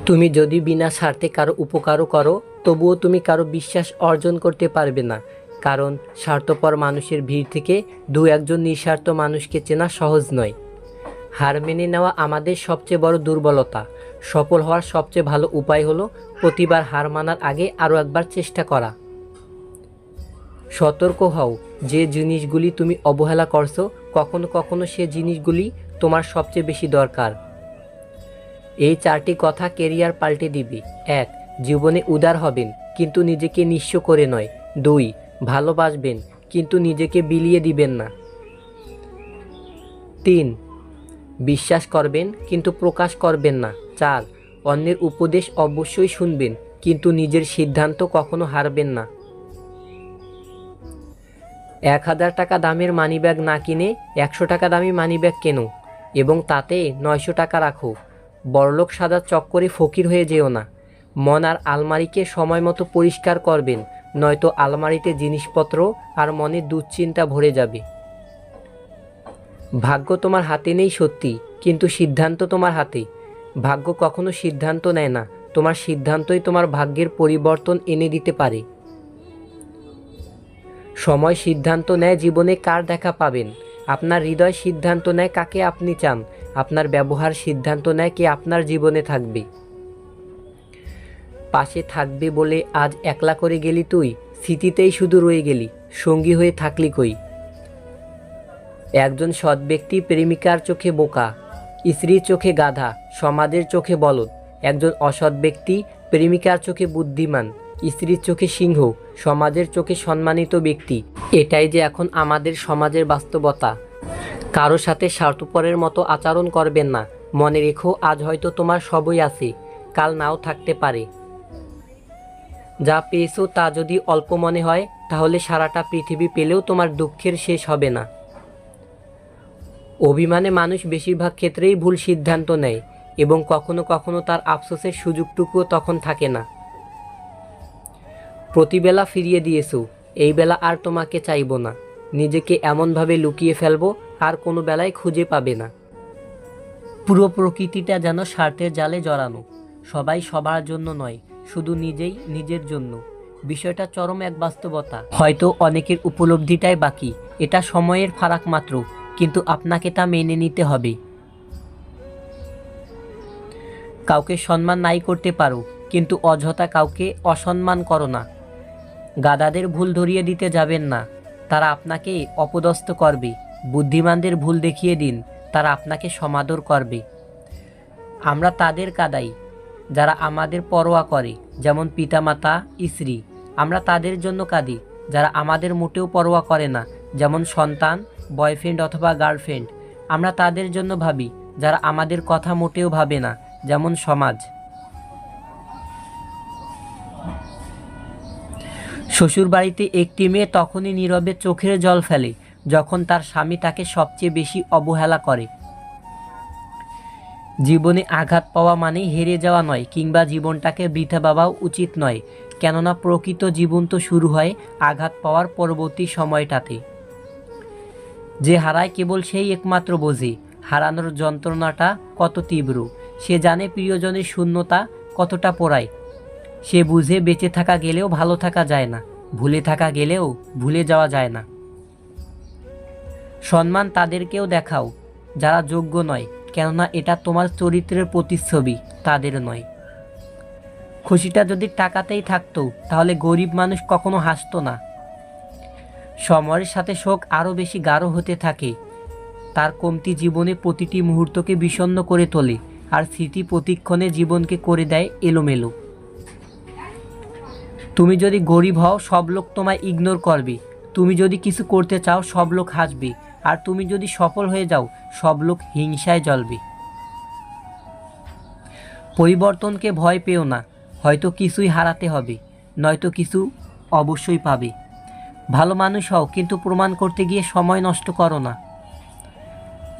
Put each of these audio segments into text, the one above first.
তুমি যদি বিনা স্বার্থে কারো উপকারও করো, তবুও তুমি কারো বিশ্বাস অর্জন করতে পারবে না, কারণ স্বার্থপর মানুষের ভিড় থেকে দু একজন নিঃস্বার্থ মানুষকে চেনা সহজ নয়। হার মেনে নেওয়া আমাদের সবচেয়ে বড় দুর্বলতা। সফল হওয়ার সবচেয়ে ভালো উপায় হলো প্রতিবার হার মানার আগে আরও একবার চেষ্টা করা। সতর্ক হও, যে জিনিসগুলি তুমি অবহেলা করছো, কখনো কখনো সে জিনিসগুলি তোমার সবচেয়ে বেশি দরকার। এই 4টি কথা কেরিয়ার পাল্টে দিবে। 1. জীবনে উদার হবেন, কিন্তু নিজেকে নিঃস্ব করে নয়। 2. ভালোবাসবেন, কিন্তু নিজেকে বিলিয়ে দিবেন না। 3. বিশ্বাস করবেন, কিন্তু প্রকাশ করবেন না। 4. অন্যের উপদেশ অবশ্যই শুনবেন, কিন্তু নিজের সিদ্ধান্ত কখনো হারবেন না। 1000 টাকা দামের মানিব্যাগ না কিনে 100 টাকা দামি মানিব্যাগ কেনো এবং তাতে 900 টাকা রাখো। বড়লোক সাজার চক্করে ফকির হয়ে যেও না। মন আর আলমারিকে সময় মতো পরিষ্কার করবেন, নয়তো আলমারিতে জিনিসপত্র আর মনে দুশ্চিন্তা ভরে যাবে। ভাগ্য তোমার হাতে নেই সত্যি, কিন্তু সিদ্ধান্ত তোমার হাতে। ভাগ্য কখনো সিদ্ধান্ত নেয় না, তোমার সিদ্ধান্তই তোমার ভাগ্যের পরিবর্তন এনে দিতে পারে। সময় সিদ্ধান্ত নেয় জীবনে কার দেখা পাবেন। আপনার হৃদয় সিদ্ধান্ত নেয় কাকে আপনি চান। আপনার ব্যবহার সিদ্ধান্ত নেয় কে আপনার জীবনে থাকবে। পাশে থাকবে বলে আজ একলা করে গেলি তুই, স্মৃতিতেই শুধু রয়ে গেলি, সঙ্গী হয়ে থাকলি কই। একজন সৎ ব্যক্তি প্রেমিকার চোখে বোকা, স্ত্রীর চোখে গাধা, সমাজের চোখে বলদ। একজন অসৎ ব্যক্তি প্রেমিকার চোখে বুদ্ধিমান, স্ত্রীর চোখে সিংহ, সমাজের চোখে সম্মানিত ব্যক্তি। এটাই যে এখন আমাদের সমাজের বাস্তবতা। কারো সাথে স্বার্থপরের মতো আচরণ করবেন না। মনে রেখো, আজ হয়তো তোমার সবই আছে, কাল নাও থাকতে পারে। যা পেয়েছো তা যদি অল্প মনে হয়, তাহলে সারাটা পৃথিবী পেলেও তোমার দুঃখের শেষ হবে না। অভিমানে মানুষ বেশিরভাগ ক্ষেত্রেই ভুল সিদ্ধান্ত নেয় এবং কখনো কখনো তার আফসোসের সুযোগটুকুও তখন থাকে না। প্রতিবেলা ফিরিয়ে দিয়েছো, এই বেলা আর তোমাকে চাইব না। নিজেকে এমনভাবে লুকিয়ে ফেলবো আর কোনো বেলায় খুঁজে পাবে না। পুরো প্রকৃতিটা যেন স্বার্থের জালে জড়ানো। সবাই সবার জন্য নয়, শুধু নিজেই নিজের জন্য। বিষয়টা চরম এক বাস্তবতা। হয়তো অনেকের উপলব্ধিটাই বাকি। এটা সময়ের ফারাক মাত্র, কিন্তু আপনাকে তা মেনে নিতে হবে। কাউকে সম্মান নাই করতে পারো, কিন্তু অযথা কাউকে অসম্মান করো না। গাধাদের ভুল ধরিয়ে দিতে যাবেন না, তারা আপনাকে অপদস্থ করবে। বুদ্ধিমানদের ভুল দেখিয়ে দিন, তারা আপনাকে সমাদর করবে। আমরা তাদের কাঁদাই যারা আমাদের পরোয়া করে, যেমন পিতামাতা, স্ত্রী। আমরা তাদের জন্য কাঁদি যারা আমাদের মোটেও পরোয়া করে না, যেমন সন্তান, বয়ফ্রেন্ড অথবা গার্লফ্রেন্ড। আমরা তাদের জন্য ভাবি যারা আমাদের কথা মোটেও ভাবে না, যেমন সমাজ। শ্বশুরবাড়িতে একটি মেয়ে তখনই নীরবে চোখের জল ফেলে যখন তার স্বামী তাকে সবচেয়ে বেশি অবহেলা করে। জীবনে আঘাত পাওয়া মানে হেরে যাওয়া নয়, কিংবা জীবনটাকে বৃথা ভাবাও উচিত নয়, কেননা প্রকৃত জীবন তো শুরু হয় আঘাত পাওয়ার পরবর্তী সময়টাতে। যে হারায় কেবল সেই একমাত্র বোঝে হারানোর যন্ত্রণাটা কত তীব্র। সে জানে প্রিয়জনের শূন্যতা কতটা পোড়ায়। সে বুঝে বেঁচে থাকা গেলেও ভালো থাকা যায় না, ভুলে থাকা গেলেও ভুলে যাওয়া যায় না। সম্মান তাদেরকেও দেখাও যারা যোগ্য নয়, কেননা এটা তোমার চরিত্রের প্রতিচ্ছবি, তাদের নয়। খুশিটা যদি টাকাতেই থাকতো, তাহলে গরিব মানুষ কখনো হাসতো না। সময়ের সাথে শোক আরও বেশি গাঢ় হতে থাকে। তার কমতি জীবনে প্রতিটি মুহূর্তকে বিষণ্ণ করে তোলে, আর স্মৃতি প্রতিক্ষণে জীবনকে করে দেয় এলোমেলো। তুমি যদি গরিব হও, সব লোক তোমায় ইগনোর করবে। তুমি যদি কিছু করতে চাও, সব লোক হাসবে। আর তুমি যদি সফল হয়ে যাও, সব লোক হিংসায় জ্বলবে। পরিবর্তনকে ভয় পেও না, হয়তো কিছুই হারাতে হবে, নয়তো কিছু অবশ্যই পাবে। ভালো মানুষ হও, কিন্তু প্রমাণ করতে গিয়ে সময় নষ্ট করো না।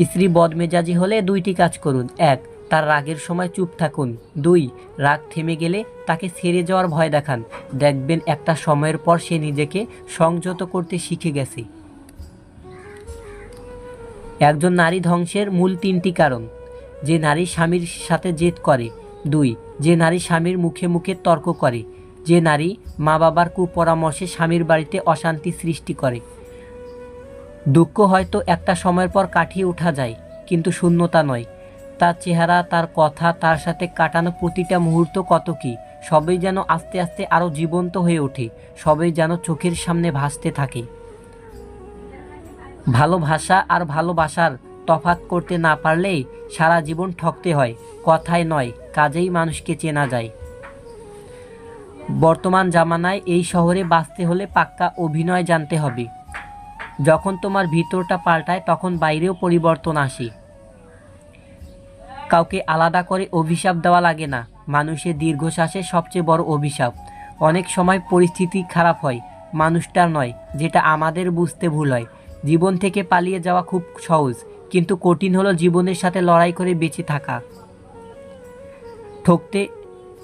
স্ত্রী বদমেজাজি হলে 2টি কাজ করুন। 1. তার রাগের সময় চুপ থাকুন। 2. রাগ থেমে গেলে তাকে ছেড়ে যাওয়ার ভয় দেখান। দেখবেন একটা সময়ের পর সে নিজেকে সংযত করতে শিখে গেছে। একজন নারী ধ্বংসের মূল 3টি কারণ। যে নারী স্বামীর সাথে জেদ করে, 2. যে নারী স্বামীর মুখে মুখে তর্ক করে, যে নারী মা বাবার কুপরামর্শে স্বামীর বাড়িতে অশান্তি সৃষ্টি করে। দুঃখ হয়তো একটা সময়ের পর কাটিয়ে ওঠা যায়, কিন্তু শূন্যতা নয়। তার চেহারা, তার কথা, তার সাথে কাটানো প্রতিটা মুহূর্ত কত কি, সবই যেন আস্তে আস্তে আরও জীবন্ত হয়ে ওঠে, সবই যেন চোখের সামনে ভাসতে থাকে। ভালোবাসা আর ভালোবাসার তফাৎ করতে না পারলে সারা জীবন ঠকতে হয়। কথায় নয়, কাজেই মানুষকে চেনা যায়। বর্তমান জামানায় এই শহরে বাঁচতে হলে পাক্কা অভিনয় জানতে হবে। যখন তোমার ভিতরটা পাল্টায় তখন বাইরেও পরিবর্তন আসে। কাউকে আলাদা করে অভিশাপ দেওয়া লাগে না। মানুষের দীর্ঘশ্বাসের সবচেয়ে বড় অভিশাপ। অনেক সময় পরিস্থিতি খারাপ হয়, মানুষটার নয়, যেটা আমাদের বুঝতে ভুল হয়। জীবন থেকে পালিয়ে যাওয়া খুব সহজ, কিন্তু কঠিন হলো জীবনের সাথে লড়াই করে বেঁচে থাকা।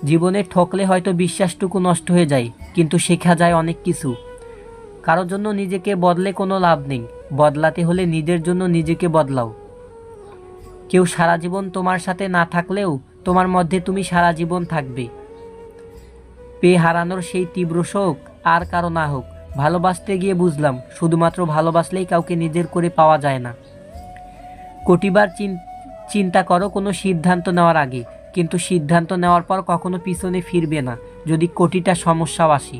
জীবনে ঠকলে হয়তো বিশ্বাসটুকু নষ্ট হয়ে যায়, কিন্তু শেখা যায় অনেক কিছু। কারোর জন্য নিজেকে বদলে কোনো লাভ নেই, বদলাতে হলে নিজের জন্য নিজেকে বদলাও। কেউ সারা জীবন তোমার সাথে না থাকলেও তোমার মধ্যে তুমি সারা জীবন থাকবে। পেয়ে হারানোর সেই তীব্র শোক আর কারো না হোক। ভালোবাসতে গিয়ে বুঝলাম শুধুমাত্র ভালোবাসলেই কাউকে নিজের করে পাওয়া যায় না। কোটিবার চিন্তা করো কোনো সিদ্ধান্ত নেওয়ার আগে, কিন্তু সিদ্ধান্ত নেওয়ার পর কখনো পিছনে ফিরবে না যদি কোটিটা সমস্যাও আসে।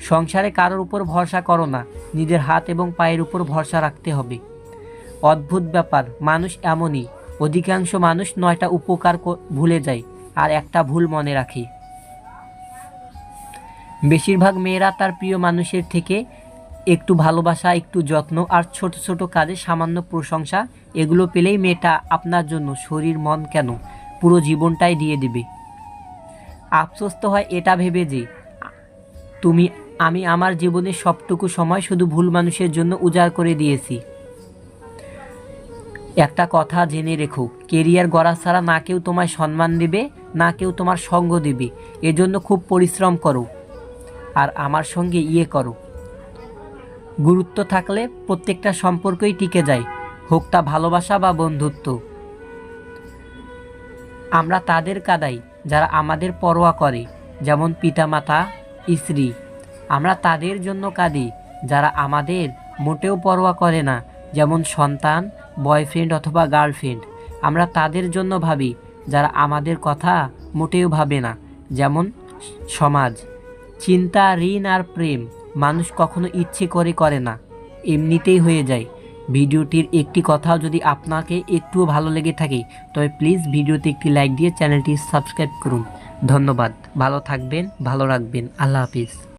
সংসারে কারোর উপর ভরসা করো না, নিজের হাত এবং পায়ের উপর ভরসা রাখতে হবে। অদ্ভুত ব্যাপার, মানুষ এমনই। অধিকাংশ মানুষ 9টা উপকার ভুলে যায় আর একটা ভুল মনে রাখে। বেশিরভাগ মেয়েরা তার প্রিয় মানুষের থেকে একটু ভালোবাসা, একটু যত্ন আর ছোট ছোট কাজে সামান্য প্রশংসা, এগুলো পেলেই মেয়েটা আপনার জন্য শরীর মন কেন পুরো জীবনটাই দিয়ে দেবে। আফসোস তো হয় এটা ভেবে যে আমি আমার জীবনের সবটুকু সময় শুধু ভুল মানুষের জন্য উজাড় করে দিয়েছি। একটা কথা জেনে রেখো, কেরিয়ার গড়া ছাড়া না কেউ তোমায় সম্মান দেবে, না কেউ তোমার সঙ্গ দেবে। এজন্য খুব পরিশ্রম করো আর আমার সঙ্গে করো। গুরুত্ব থাকলে প্রত্যেকটা সম্পর্কই টিকে যায়, হোক তা ভালোবাসা বা বন্ধুত্ব। আমরা তাদের কাঁদাই যারা আমাদের পরোয়া করে, যেমন পিতামাতা, স্ত্রী। আমরা তাদের জন্য কাঁদি যারা আমাদের মোটেও পরোয়া করে না, যেমন সন্তান, বয়ফ্রেন্ড অথবা গার্লফ্রেন্ড। আমরা তাদের জন্য ভাবি যারা আমাদের কথা মোটেও ভাবে না, যেমন সমাজ। চিন্তা, ঋণ আর প্রেম মানুষ কখনো ইচ্ছে করে না, এমনিতেই হয়ে যায়। ভিডিওটির একটি কথাও যদি আপনাকে একটুও ভালো লেগে থাকে তবে প্লিজ ভিডিওতে একটি লাইক দিয়ে চ্যানেলটি সাবস্ক্রাইব করুন। ধন্যবাদ। ভালো থাকবেন, ভালো রাখবেন। আল্লাহ হাফিজ।